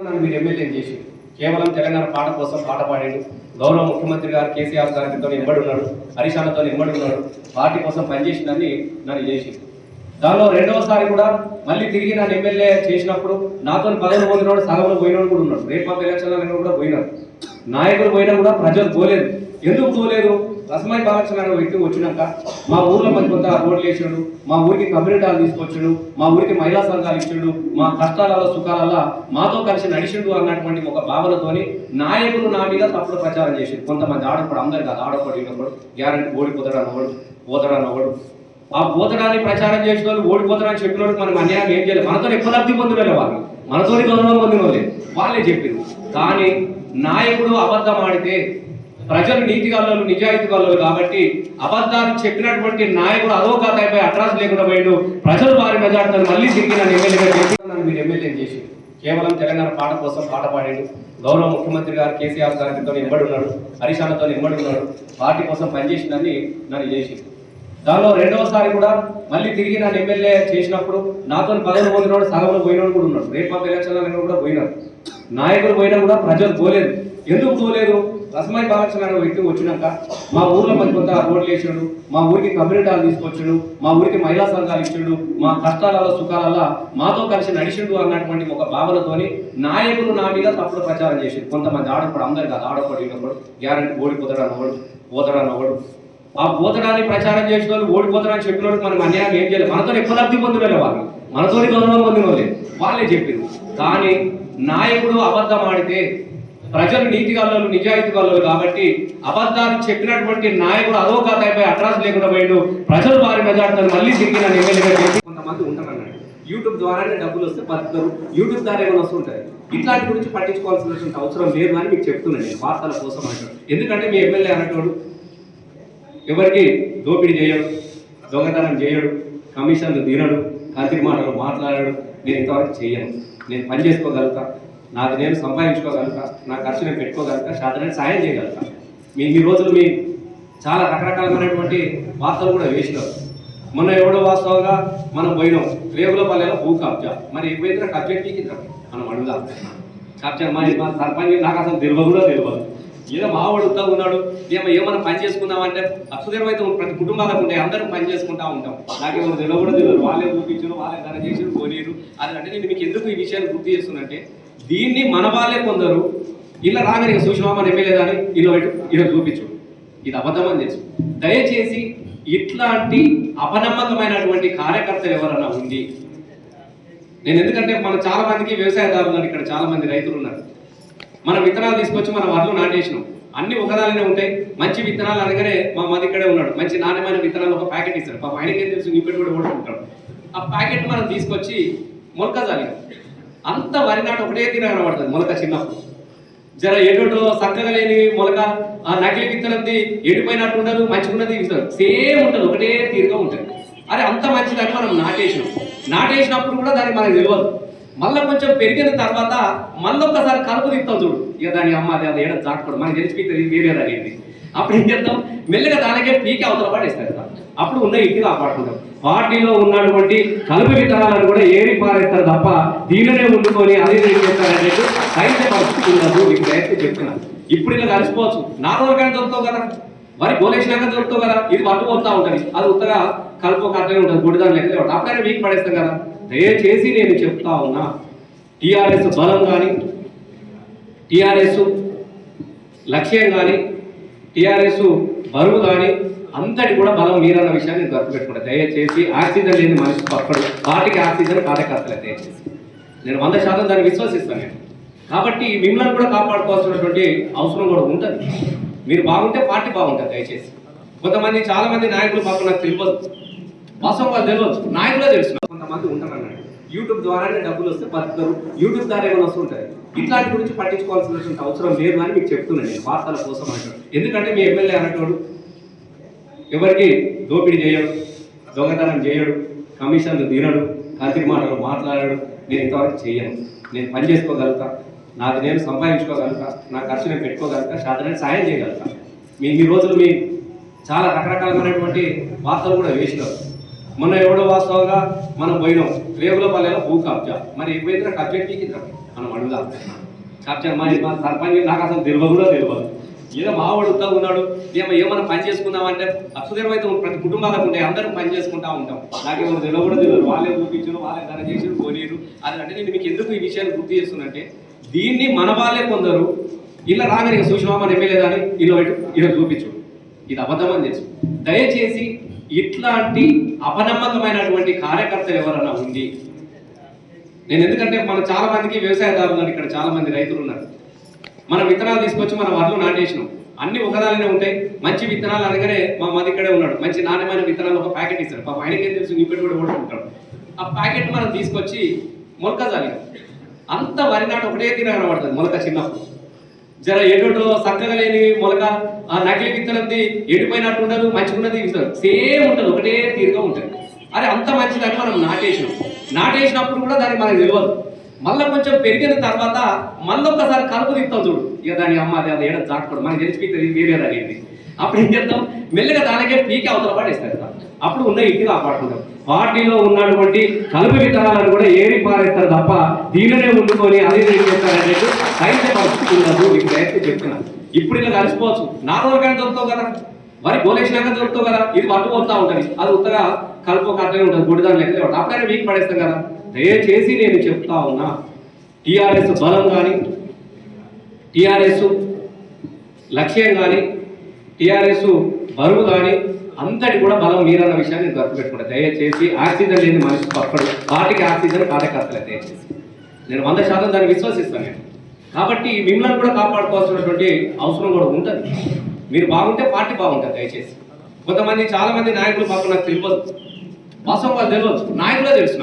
నన్ను మీరు ఎమ్మెల్యే చేసి కేవలం తెలంగాణ పాట కోసం పాట పాడాడు. గౌరవ ముఖ్యమంత్రి గారు కేసీఆర్ గారితో ఎంబడి ఉన్నాడు, హరీషాలతో ఎంబడి ఉన్నాడు, పార్టీ కోసం పనిచేసిందని నన్ను చేసి దానిలో రెండవసారి కూడా మళ్ళీ తిరిగి నన్ను ఎమ్మెల్యే చేసినప్పుడు నాతో పదవులు పోయినోడు సగంలో పోయినోడు కూడా ఉన్నాడు. రేపు మాకు ఎలక్షన్లో కూడా పోయినారు. నాయకులు పోయినా కూడా ప్రజలు పోలేదు. ఎందుకు పోలేదు? రసమాయి బాలకృష్ణ అనే వ్యక్తి వచ్చినాక మా ఊర్లో మంచి కొంత రోడ్లు వేసాడు, మా ఊరికి కమ్యూనిటీ హాల్ తీసుకొచ్చాడు, మా ఊరికి మహిళా సంఘాలు ఇచ్చాడు, మా కష్టాలలో సుఖాలలో మాతో కలిసి నడిచిండు అన్నటువంటి ఒక భావనతోని నాయకులు నా మీద తప్పుడు ప్రచారం చేసారు. కొంతమంది ఆడపడు, అందరు కాదు, ఆడపడు ఈడపడు గ్యారంటీ ఓడిపోతాడన్నవాడు, పోతాడన్నవాడు. ఆ పోతడాన్ని ప్రచారం చేసిన వాళ్ళు ఓడిపోతారని చెప్పిన వాళ్ళకి మనం అన్యాయం ఏం చేయలేదు. మనతో ఎక్కువ లబ్ధి పొందిన వాళ్ళు, మనతో గౌరవం పొందిన వాళ్ళే, వాళ్ళే చెప్పారు. కానీ నాయకుడు అబద్ధం ఆడితే ప్రజలు నీతి గల్లోలు, నిజాయితీ గల్లోలు కాబట్టి అబద్ధాలు చెప్పినటువంటి నాయకుడు అధోగతి అయిపోయి అట్రాస్ లేకుండా పోయాడు. ప్రజలు వారి మెజార్టీతో మళ్ళీ తిరిగి నన్ను ఎమ్మెల్యేగా చేసి నన్ను మీరు ఎమ్మెల్యే చేసి కేవలం తెలంగాణ పాట కోసం పాట పాడాడు. గౌరవ ముఖ్యమంత్రి గారు కేసీఆర్ గారితో ఎంబడి ఉన్నాడు, హరీషాలతో ఎంబడి ఉన్నాడు, పార్టీ కోసం పనిచేసిందని నన్ను చేసి దానిలో రెండవసారి కూడా మళ్ళీ తిరిగి నన్ను ఎమ్మెల్యే చేసినప్పుడు నాతో పదవులు పోయినోడు సగంలో పోయినోడు కూడా ఉన్నాడు. రేపు మాకు ఎలక్షన్లో కూడా పోయినారు. నాయకులు పోయినా కూడా ప్రజలు పోలేదు. ఎందుకు పోలేదు? రసమాయి బాలకృష్ణ అనే వ్యక్తి వచ్చినాక మా ఊర్లో మంచి కొంత రోడ్లు వేసాడు, మా ఊరికి కమ్యూనిటీ హాల్ తీసుకొచ్చాడు, మా ఊరికి మహిళా సంఘాలు ఇచ్చాడు, మా కష్టాలలో సుఖాలలో మాతో కలిసి నడిచిండు అన్నటువంటి ఒక భావనతోని నాయకులు నా మీద తప్పుడు ప్రచారం చేసారు. కొంతమంది ఆడపడు, అందరు కాదు, ఆడపడు ఈడపడు గ్యారంటీ ఓడిపోతాడన్నవాడు, పోతాడన్నవాడు. ఆ పోతడాన్ని ప్రచారం చేసిన వాళ్ళు ఓడిపోతారని చెప్పిన వాళ్ళకి మనం అన్యాయం ఏం చేయలేదు. మనతో ఎక్కువ లబ్ధి పొందిన వాళ్ళు, మనతో గౌరవం పొందిన వాళ్ళే, వాళ్ళే చెప్పారు. కానీ నాయకుడు అబద్ధం ఆడితే ప్రజలు నీతి గల్లోలు, నిజాయితీ గల్లోలు కాబట్టి అబద్ధాలు చెప్పినటువంటి నాయకుడు అధోగతి అయిపోయి అట్రాస్ లేకుండా పోయాడు. ప్రజలు వారి మెజార్టీతో మళ్ళీ తిరిగి నన్ను ఎమ్మెల్యేగా చేసి కొంతమంది ఉంటారన్నాడు. యూట్యూబ్ ద్వారానే డబ్బులు వస్తే బతుకుతారు, యూట్యూబ్ ద్వారా ఏమైనా వస్తుంటాయి. ఇట్లాంటి గురించి పట్టించుకోవాల్సినటువంటి అవసరం లేదు అని మీకు చెప్తున్నాను నేను, వార్తల కోసం అంటాడు. ఎందుకంటే మీ ఎమ్మెల్యే అనేటోడు ఎవరికి దోపిడీ చేయడు, దొంగతనం చేయడు, కమిషన్లు తినడు, కల్తీ మాటలు మాట్లాడాడు. నేను ఇంతవరకు చేయను. నేను పని చేసుకోగలుగుతా, నాకు నేను సంపాదించుకోగలుగుతా, నా ఖర్చు నేను పెట్టుకోగలుగుతా, శాతనే సాయం చేయగలుగుతా. ఈ రోజులు మీ చాలా రకరకాలమైనటువంటి వార్తలు కూడా వేసినారు. మొన్న ఎవడో వాస్తవంగా మనం పోయినాం రేవులపల్లెలో భూ కబ్జా. మరి ఎప్పుడైతే కబ్జా తీకిద్దాం మనం అడుగుదాం. కబ్జా మరి సర్పంచ్ నాకు అసలు తెలియదు కూడా తెలియదు. ఏదో మావాడు ఉత్తగా ఉన్నాడు, ఏమైనా పని చేసుకుందామంటే అక్షుదేవం అయితే ప్రతి కుటుంబాలకు ఉంటాయి, అందరూ పని చేసుకుంటా ఉంటాం. నాకేమో తెలియదు కూడా తెలియదు. వాళ్ళే చూపించారు, వాళ్ళే ధర చేసారు, పోనీరు. అది అంటే నేను మీకు ఎందుకు ఈ విషయాన్ని గుర్తు చేస్తున్నంటే దీన్ని మన వాళ్ళే కొందరు ఇలా రాగానే సుష్మా మన ఎమ్మెల్యే అని ఇలా చూపించు, ఇది అబద్ధం అని తెలుసు. దయచేసి ఇట్లాంటి అపనమ్మకమైనటువంటి కార్యకర్తలు ఎవరన్నా ఉంది. నేను ఎందుకంటే మన చాలా మందికి వ్యవసాయదారులు ఇక్కడ చాలా మంది రైతులు ఉన్నారు. మన విత్తనాలు తీసుకొచ్చి మన వడ్లు నాటేసినాం, అన్ని ఒకదాలనే ఉంటాయి. మంచి విత్తనాలు అనగానే మా మధ్య ఇక్కడే ఉన్నాడు, మంచి నాణ్యమైన విత్తనాలు ఒక ప్యాకెట్ ఇస్తారు. పాప ఆయనకేం తెలుసు, ఇంపెట్టి కూడా ఓడుకుంటాడు. ఆ ప్యాకెట్ మనం తీసుకొచ్చి మొలక జాలి అంత వరి నాటు ఒకటే తినబడుతుంది. మొలక చిన్నప్పుడు జర ఎటు చక్కగా లేని మొలక, ఆ నకిలీ విత్తనంది ఎండిపోయినట్టు ఉండదు, మంచిగున్నది సేమ్ ఉంటుంది, ఒకటే తీరుగా ఉంటుంది. అరే అంత మంచిదని మనం నాటేసినప్పుడు కూడా దానికి మనకు తెలియదు. మళ్ళీ కొంచెం పెరిగిన తర్వాత మళ్ళీ ఒక్కసారి కలుపు తిప్పుతాం చూడు, ఇక దాని అమ్మ అది ఏడ దాటుకోవడం మనకి తెలిసిపోతుంది వేరే అనేది. అప్పుడు ఏం చేస్తాం, మెల్లగా దానికే పీకి అవతల పాటేస్తారు. అప్పుడు ఉన్న ఇంటి కాపాడుకుంటాం. పార్టీలో ఉన్నటువంటి కలుపు విత్తనాలను కూడా ఏరి పారేస్తారు తప్ప దీనినే ఉండుకొని అదే చేస్తారనేది అయితే పరిస్థితి ఉండదు. మీకు దయచేసి చెప్తున్నాను. ఇప్పుడు ఇలా కలిసిపోవచ్చు, నాలుగు దొరుకుతావు కదా, మరి గోలేసినాక దొరుకుతావు కదా, ఇది పట్టుపోతా ఉంటుంది. అది ఉత్తగా కలుపు కట్టనే ఉంటుంది, గుడిదాన్ని లెక్కలే ఉంటుంది. అప్పుడైనా వీక్ పడేస్తాం కదా. దయచేసి నేను చెప్తా ఉన్నా, టీఆర్ఎస్ బలం కానీ, టీఆర్ఎస్ లక్ష్యం కానీ, టీఆర్ఎస్ బరువు కానీ అంతటి కూడా బలం మీరన్న విషయాన్ని నేను గుర్తుపెట్టుకుంటాను. దయచేసి ఆక్సిజన్ లేని మనిషి పక్కడు, పార్టీకి ఆక్సిజన్ కార్యకర్తలే. దయచేసి నేను 100% దాన్ని విశ్వసిస్తాను నేను. కాబట్టి మిమ్మల్ని కూడా కాపాడుకోవాల్సినటువంటి అవసరం కూడా ఉంటుంది. మీరు బాగుంటే పార్టీ బాగుంటుంది. దయచేసి కొంతమంది చాలా మంది నాయకులు పాపం నాకు తెలియదు, వాస్తవం వాళ్ళు తెలియదు, నాయకులే తెలుసు. కొంతమంది ఉంటారన్నాడు. యూట్యూబ్ ద్వారానే డబ్బులు వస్తే బతుకుతారు, యూట్యూబ్ ద్వారా ఏమైనా వస్తుంటాయి. ఇట్లాంటి గురించి పట్టించుకోవాల్సినటువంటి అవసరం లేదు అని మీకు చెప్తున్నాను నేను, వార్తల కోసం అంటాడు. ఎందుకంటే మీ ఎమ్మెల్యే అనేటోడు ఎవరికి దోపిడీ చేయడు, దొంగతనం చేయడు, కమిషన్లు తినడు, కల్తీ మాటలు మాట్లాడాడు. నేను ఇంతవరకు చేయను. నేను పని చేసుకోగలుగుతా, నాకు నేను సంపాదించుకోగలుగుతా, నా ఖర్చు నేను పెట్టుకోగలుగుతా, శాతనే సాయం చేయగలుగుతా. ఈ రోజులు మీ చాలా రకరకాలమైనటువంటి వార్తలు కూడా వేసినారు. మొన్న ఎవడో వాస్తవంగా మనం పోయినాం రేగులపల్లెలో భూ కబ్జా. మరి ఎక్కువైతే కబ్జెట్కి మనం అడుగుదాం. కబ్జా మరి మా సర్పంచ్ నాకు అసలు తెలియదు కూడా తెలియదు. ఏదో మావాడు ఉత్తా ఉన్నాడు ఏమైనా పని చేసుకుందామంటే అక్షరం అయితే ప్రతి కుటుంబాలకు ఉండే అందరూ పని చేసుకుంటా ఉంటాం. నాకేమో తెలియదు కూడా తెలియదు. వాళ్ళే చూపించారు, వాళ్ళే ధర చేసి పోనీరు. అది అంటే నేను మీకు ఎందుకు ఈ విషయాన్ని గుర్తు చేస్తున్నంటే దీన్ని మన వాళ్ళే కొందరు ఇలా రాగానే సుష్మా మన ఎమ్మెల్యే కానీ ఇలా చూపించు, ఇది అబద్ధం అని తెలుసు. దయచేసి ఇట్లాంటి అపనమ్మకమైనటువంటి కార్యకర్తలు ఎవరన్నా ఉంది, నేను ఎందుకంటే మన చాలా మందికి వ్యవసాయదారులు ఉన్నారు, ఇక్కడ చాలా మంది రైతులు ఉన్నారు. మన విత్తనాలు తీసుకొచ్చి మన వడ్లు నాటేసినాం, అన్ని ఒకదానినే ఉంటాయి. మంచి విత్తనాలు అనగానే మా మధ్య ఇక్కడే ఉన్నాడు, మంచి నాణ్యమైన విత్తనాలు ఒక ప్యాకెట్ ఇస్తారు. పాప ఆయనకేం తెలుసు, నీ పెట్టి కూడా ఓడుకుంటాడు. ఆ ప్యాకెట్ మనం తీసుకొచ్చి మొలక చల్లినాం. అంత వరి నాటు ఒకటే తినబడుతుంది మొలక చిన్నప్పుడు. జర ఎటో చక్కగా లేని మొలక, ఆ నకిలీ విత్తనంది ఎండిపోయినట్టు ఉండదు, మంచిగా ఉన్నది సేమ్ ఉంటుంది, ఒకటే తీరుగా ఉంటుంది. అరే అంత మంచిదని మనం నాటేసినప్పుడు కూడా దానికి మనకు తెలియదు. మళ్ళీ కొంచెం పెరిగిన తర్వాత మళ్ళీ ఒక్కసారి కలుపు తీస్తాం చూడు, ఇక దాని అమ్మ అది ఏడ దాటుకోడు మనకి తెలిసిపోతుంది వేరే అనేది. అప్పుడు ఏం చేస్తాం, మెల్లగా దానికే పీకి అవతల పడేస్తారు కదా. అప్పుడు ఉన్న ఇంటిని కాపాడుకుంటాం. పార్టీలో ఉన్నటువంటి కలుపు విత్తనాలను కూడా ఏరి పారేస్తారు తప్ప దీనినే ఉండుకొని అదే ఏం చేస్తారనేది సైన్స్ పరిస్థితి ఉండదు. మీకు డైరెక్ట్ చెప్తున్నా. ఇప్పుడు ఇలా కలిసిపోవచ్చు, నార్మల్గానే దొరుకుతావు కదా, మరి గోలేసినాక దొరుకుతావు కదా, ఇది పట్టు పోతా ఉంటుంది. అది ఉత్తగా కలుపు కట్టనే ఉంటుంది, గుడిదాని లెక్కలే ఉంటుంది. అప్పుడైనా వీక్ పడేస్తాం కదా. దయచేసి నేను చెప్తా ఉన్నా, టీఆర్ఎస్ బలం కానీ, టీఆర్ఎస్ లక్ష్యం కానీ, టీఆర్ఎస్ బరువు కానీ అంతటి కూడా బలం మీరన్న విషయాన్ని నేను గుర్తుపెట్టుకుంటా. దయచేసి ఆక్సిజన్ లేని మనిషి పక్కడు, పార్టీకి ఆక్సిజన్ కార్యకర్తలే. దయచేసి నేను 100% దాన్ని విశ్వసిస్తాను నేను. కాబట్టి మిమ్మల్ని కూడా కాపాడుకోవాల్సినటువంటి అవసరం కూడా ఉంటుంది. మీరు బాగుంటే పార్టీ బాగుంటుంది. దయచేసి కొంతమంది చాలా మంది నాయకులు పాపం నాకు తెలియదు, వాస్తవం వాళ్ళు తెలియదు, నాయకులే తెలుసు.